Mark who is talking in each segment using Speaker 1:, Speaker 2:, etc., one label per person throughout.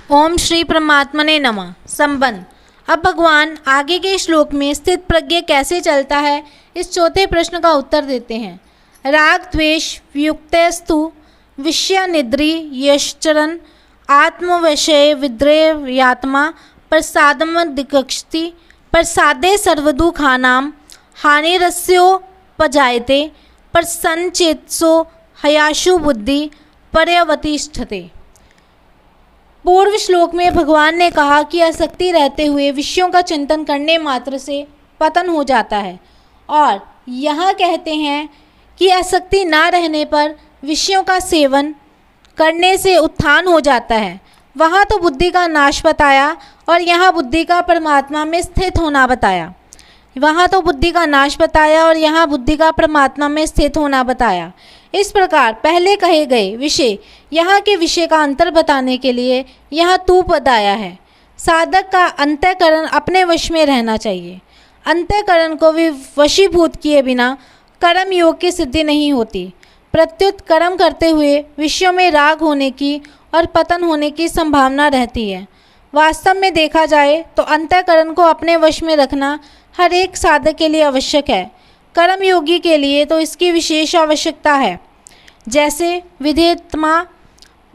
Speaker 1: ओम श्री परमात्मने नमः। संबंध। अब भगवान आगे के श्लोक में स्थित प्रज्ञ कैसे चलता है, इस चौथे प्रश्न का उत्तर देते हैं। राग द्वेष वियुक्तस्तु विषय निद्रि यश्चरन् आत्मवशय विद्रेयात्मा प्रसादम दिक्क्षति प्रसादे सर्वदुखानां हानिरस्योपजायते प्रसन्नचेतसो हयाशु बुद्धि पर्यवतिष्ठते। पूर्व श्लोक में भगवान ने कहा कि आसक्ति रहते हुए विषयों का चिंतन करने मात्र से पतन हो जाता है, और यहाँ कहते हैं कि आसक्ति ना रहने पर विषयों का सेवन करने से उत्थान हो जाता है। वहाँ तो बुद्धि का नाश बताया और यहाँ बुद्धि का परमात्मा में स्थित होना बताया। वहाँ तो बुद्धि का नाश बताया और यहाँ बुद्धि का परमात्मा में स्थित होना बताया। इस प्रकार पहले कहे गए विषय यहाँ के विषय का अंतर बताने के लिए यहाँ तू पद आया है। साधक का अंतःकरण अपने वश में रहना चाहिए। अंतःकरण को भी वशीभूत किए बिना कर्म योग की सिद्धि नहीं होती। प्रत्युत कर्म करते हुए विषयों में राग होने की और पतन होने की संभावना रहती है। वास्तव में देखा जाए तो अंतःकरण को अपने वश में रखना हर एक साधक के लिए आवश्यक है। कर्म योगी के लिए तो इसकी विशेष आवश्यकता है। जैसे विधेयत्मा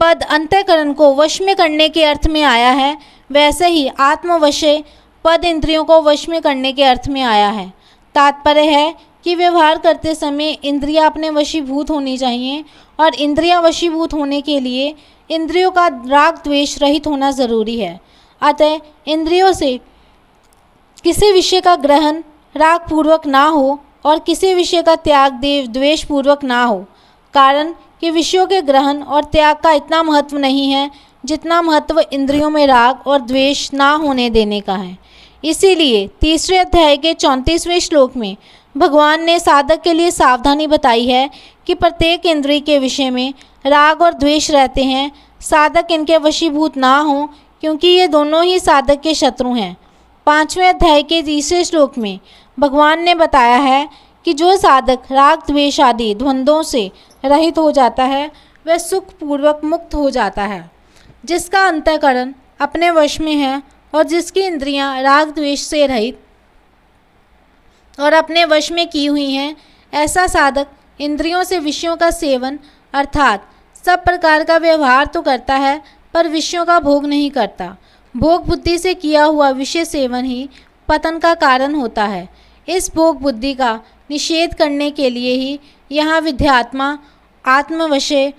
Speaker 1: पद अंतःकरण को वश में करने के अर्थ में आया है, वैसे ही आत्मवशय पद इंद्रियों को वश में करने के अर्थ में आया है। तात्पर्य है कि व्यवहार करते समय इंद्रियां अपने वशीभूत होनी चाहिए, और इंद्रियां वशीभूत होने के लिए इंद्रियों का राग द्वेष रहित होना ज़रूरी है। अतः इंद्रियों से किसी विषय का ग्रहण राग पूर्वक ना हो और किसी विषय का त्याग द्वेष पूर्वक ना हो। कारण कि विषयों के ग्रहण और त्याग का इतना महत्व नहीं है जितना महत्व इंद्रियों में राग और द्वेष ना होने देने का है। इसीलिए तीसरे अध्याय के 34वें श्लोक में भगवान ने साधक के लिए सावधानी बताई है कि प्रत्येक इंद्रिय के विषय में राग और द्वेष रहते हैं। साधक इनके वशीभूत ना हो, क्योंकि ये दोनों ही साधक के शत्रु हैं। 5वें अध्याय के तीसरे श्लोक में भगवान ने बताया है कि जो साधक राग द्वेष आदि द्वंद्वों से रहित हो जाता है वह सुखपूर्वक मुक्त हो जाता है। जिसका अंतःकरण अपने वश में है और जिसकी इंद्रियां राग द्वेष से रहित और अपने वश में की हुई हैं, ऐसा साधक इंद्रियों से विषयों का सेवन अर्थात सब प्रकार का व्यवहार तो करता है, पर विषयों का भोग नहीं करता। भोग बुद्धि से किया हुआ विषय सेवन ही पतन का कारण होता है। इस भोग बुद्धि का निषेध करने के लिए ही यहाँ विध्यात्मा आत्मवशय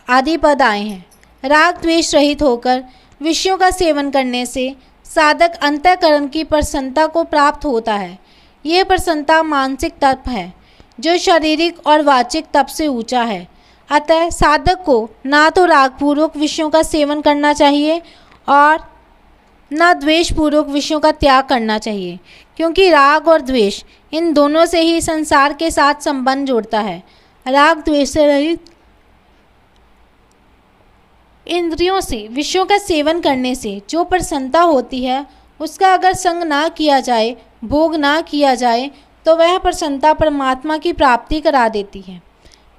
Speaker 1: आदि पद आए हैं। राग द्वेष रहित होकर विषयों का सेवन करने से साधक अंतःकरण की प्रसन्नता को प्राप्त होता है। यह प्रसन्नता मानसिक तप है जो शारीरिक और वाचिक तप से ऊंचा है। अतः साधक को ना तो रागपूर्वक विषयों का सेवन करना चाहिए और न द्वेषपूर्वक विषयों का त्याग करना चाहिए, क्योंकि राग और द्वेष इन दोनों से ही संसार के साथ संबंध जोड़ता है। राग द्वेष से रहित इंद्रियों से विषयों का सेवन करने से जो प्रसन्नता होती है, उसका अगर संग ना किया जाए, भोग ना किया जाए, तो वह प्रसन्नता परमात्मा की प्राप्ति करा देती है।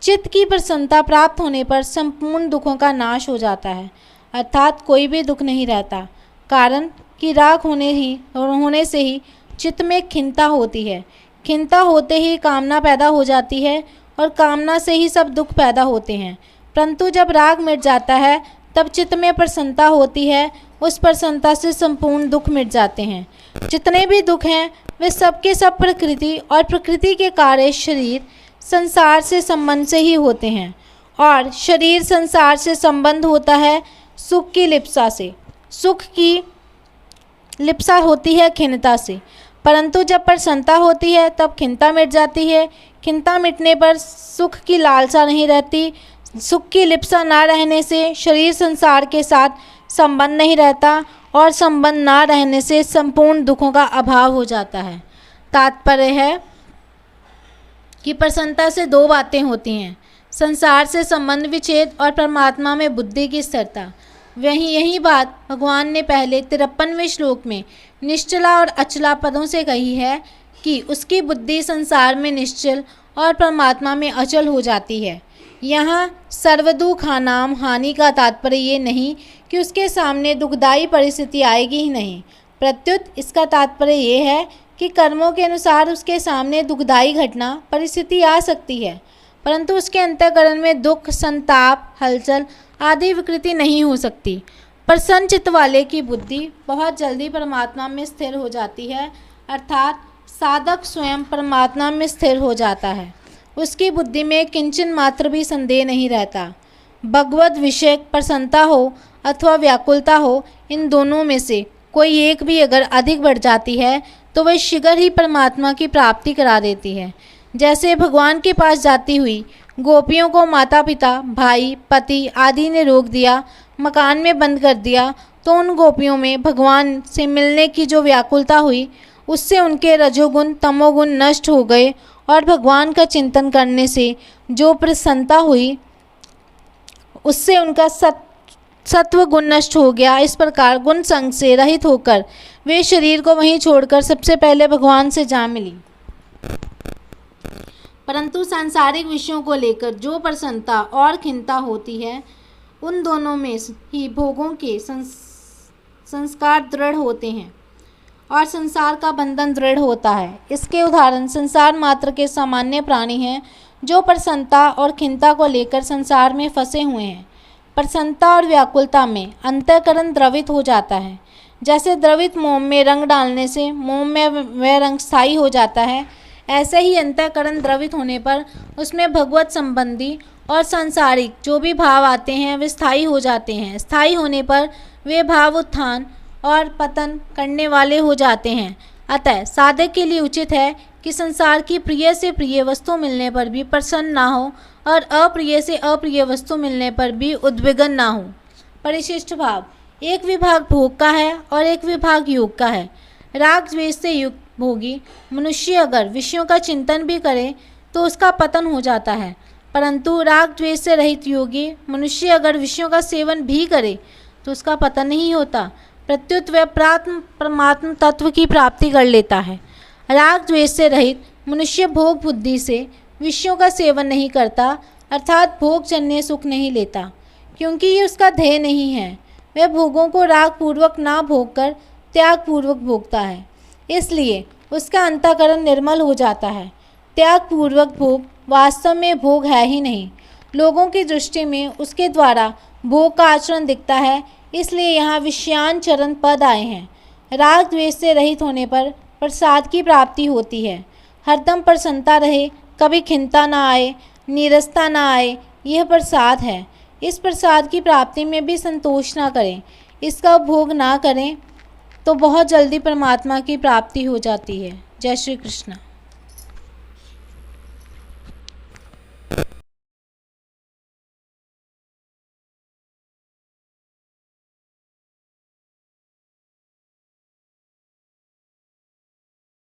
Speaker 1: चित्त की प्रसन्नता प्राप्त होने पर संपूर्ण दुखों का नाश हो जाता है, अर्थात कोई भी दुख नहीं रहता। कारण कि राग होने से ही चित्त में खिन्नता होती है। खिन्नता होते ही कामना पैदा हो जाती है, और कामना से ही सब दुख पैदा होते हैं। परंतु जब राग मिट जाता है तब चित्त में प्रसन्नता होती है। उस प्रसन्नता से संपूर्ण दुख मिट जाते हैं। जितने भी दुख हैं वे सबके सब प्रकृति और प्रकृति के कार्य शरीर संसार से संबंध से ही होते हैं, और शरीर संसार से संबंध होता है सुख की लिप्सा से। सुख की लिप्सा होती है खिन्नता से, परंतु जब प्रसन्नता होती है तब खिन्नता मिट जाती है। खिन्नता मिटने पर सुख की लालसा नहीं रहती। सुख की लिप्सा ना रहने से शरीर संसार के साथ संबंध नहीं रहता, और संबंध ना रहने से संपूर्ण दुखों का अभाव हो जाता है। तात्पर्य है कि प्रसन्नता से दो बातें होती हैं, संसार से संबंध विच्छेद और परमात्मा में बुद्धि की स्थिरता। यही बात भगवान ने पहले 53वें श्लोक में निश्चला और अचला पदों से कही है कि उसकी बुद्धि संसार में निश्चल और परमात्मा में अचल हो जाती है। यहाँ सर्वदुखानाम हानि का तात्पर्य ये नहीं कि उसके सामने दुखदायी परिस्थिति आएगी ही नहीं, प्रत्युत इसका तात्पर्य ये है कि कर्मों के अनुसार उसके सामने दुखदायी घटना परिस्थिति आ सकती है, परंतु उसके अंतःकरण में दुख, संताप, हलचल आदि विकृति नहीं हो सकती। प्रसन्न चित्त वाले की बुद्धि बहुत जल्दी परमात्मा में स्थिर हो जाती है, अर्थात साधक स्वयं परमात्मा में स्थिर हो जाता है। उसकी बुद्धि में किंचन मात्र भी संदेह नहीं रहता। भगवद विषय प्रसन्नता हो अथवा व्याकुलता हो, इन दोनों में से कोई एक भी अगर अधिक बढ़ जाती है तो वह शीघ्र ही परमात्मा की प्राप्ति करा देती है। जैसे भगवान के पास जाती हुई गोपियों को माता पिता, भाई, पति आदि ने रोक दिया, मकान में बंद कर दिया, तो उन गोपियों में भगवान से मिलने की जो व्याकुलता हुई उससे उनके रजोगुण तमोगुण नष्ट हो गए और भगवान का चिंतन करने से जो प्रसन्नता हुई उससे उनका सत्व गुण नष्ट हो गया। इस प्रकार गुण संग से रहित होकर वे शरीर को वहीं छोड़कर सबसे पहले भगवान से जा मिली। परंतु सांसारिक विषयों को लेकर जो प्रसन्नता और खिन्नता होती है, उन दोनों में ही भोगों के संस्कार दृढ़ होते हैं और संसार का बंधन दृढ़ होता है। इसके उदाहरण संसार मात्र के सामान्य प्राणी हैं जो प्रसन्नता और खिन्नता को लेकर संसार में फंसे हुए हैं। प्रसन्नता और व्याकुलता में अंतःकरण द्रवित हो जाता है। जैसे द्रवित मोम में रंग डालने से मोम में वह रंग स्थायी हो जाता है, ऐसे ही अंतःकरण द्रवित होने पर उसमें भगवत संबंधी और सांसारिक जो भी भाव आते हैं वे स्थायी हो जाते हैं। स्थायी होने पर वे भाव उत्थान और पतन करने वाले हो जाते हैं। अतः साधक के लिए उचित है कि संसार की प्रिय से प्रिय वस्तु मिलने पर भी प्रसन्न ना हो और अप्रिय से अप्रिय वस्तु मिलने पर भी उद्विग्न ना हो। परिशिष्ट भाव, एक विभाग भोग का है और एक विभाग योग का है। राग द्वेष से युक्त भोगी मनुष्य अगर विषयों का चिंतन भी करे तो उसका पतन हो जाता है, परंतु राग द्वेष से रहित योगी मनुष्य अगर विषयों का सेवन भी करे तो उसका पतन नहीं होता, प्रत्युत वह परमात्म तत्व की प्राप्ति कर लेता है। राग द्वेष से रहित मनुष्य भोग बुद्धि से विषयों का सेवन नहीं करता, अर्थात भोगजन्य सुख नहीं लेता, क्योंकि ये उसका ध्येय नहीं है। वह भोगों को राग पूर्वक ना भोग कर त्याग पूर्वक भोगता है, इसलिए उसका अंतःकरण निर्मल हो जाता है। त्याग पूर्वक भोग वास्तव में भोग है ही नहीं, लोगों की दृष्टि में उसके द्वारा भोग का आचरण दिखता है, इसलिए यहाँ विषयान चरण पद आए हैं। राग द्वेष से रहित होने पर प्रसाद की प्राप्ति होती है। हरदम प्रसन्नता रहे, कभी खिन्नता ना आए, नीरसता ना आए, यह प्रसाद है। इस प्रसाद की प्राप्ति में भी संतोष ना करें, इसका उपभोग ना करें तो बहुत जल्दी परमात्मा की प्राप्ति हो जाती है। जय श्री कृष्ण।